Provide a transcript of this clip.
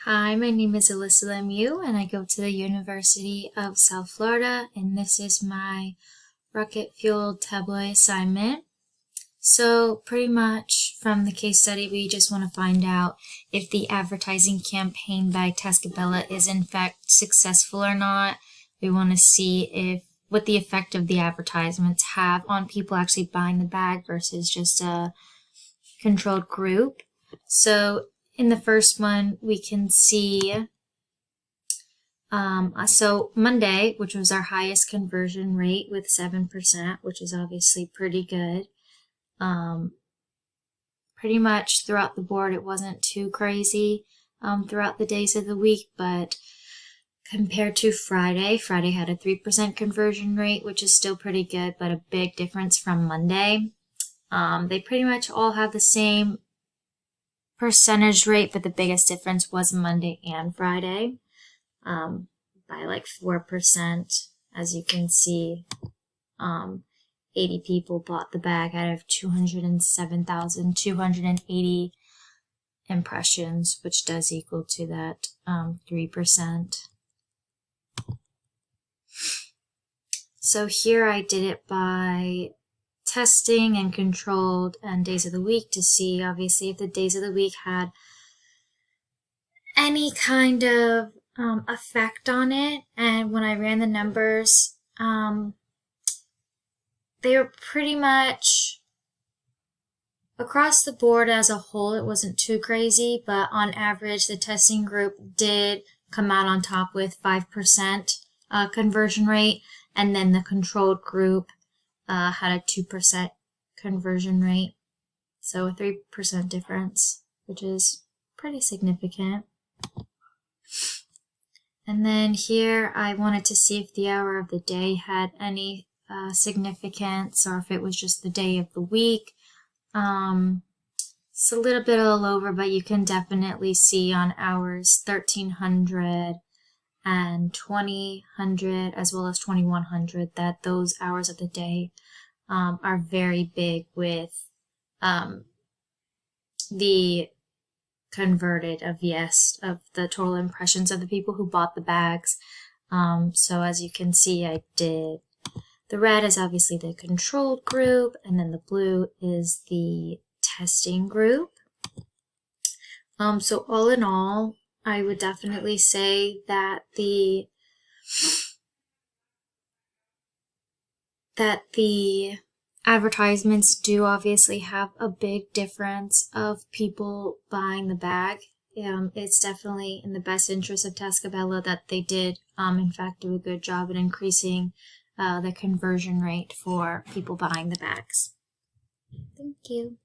Hi, my name is Alyssa Lemieux, and I go to the University of South Florida, and this is my rocket-fueled tabloid assignment. So pretty much from the case study, we just want to find out if the advertising campaign by Tascabella is in fact successful or not. We want to see what the effect of the advertisements have on people actually buying the bag versus just a controlled group. So in the first one, we can see, so Monday, which was our highest conversion rate with 7%, which is obviously pretty good. Pretty much throughout the board, it wasn't too crazy throughout the days of the week, but compared to Friday had a 3% conversion rate, which is still pretty good, but a big difference from Monday. They pretty much all have the same percentage rate, but the biggest difference was Monday and Friday by like 4%. As you can see, 80 people bought the bag out of 207,280 impressions, which does equal to that 3%. So here I did it by testing and controlled and days of the week to see obviously if the days of the week had any kind of effect on it. And when I ran the numbers, they were pretty much across the board as a whole. It wasn't too crazy, but on average the testing group did come out on top with 5% conversion rate, and then the controlled group had a 2% conversion rate, so a 3% difference, which is pretty significant. And then here I wanted to see if the hour of the day had any significance, or if it was just the day of the week. It's a little bit all over, but you can definitely see on hours 1300 and 2000 as well as 2100 that those hours of the day are very big with the converted of the total impressions of the people who bought the bags. So as you can see, I did the red is obviously the controlled group, and then the blue is the testing group. So all in all, I would definitely say that the advertisements do obviously have a big difference of people buying the bag. It's definitely in the best interest of Tascabella that they did, in fact, do a good job at increasing the conversion rate for people buying the bags. Thank you.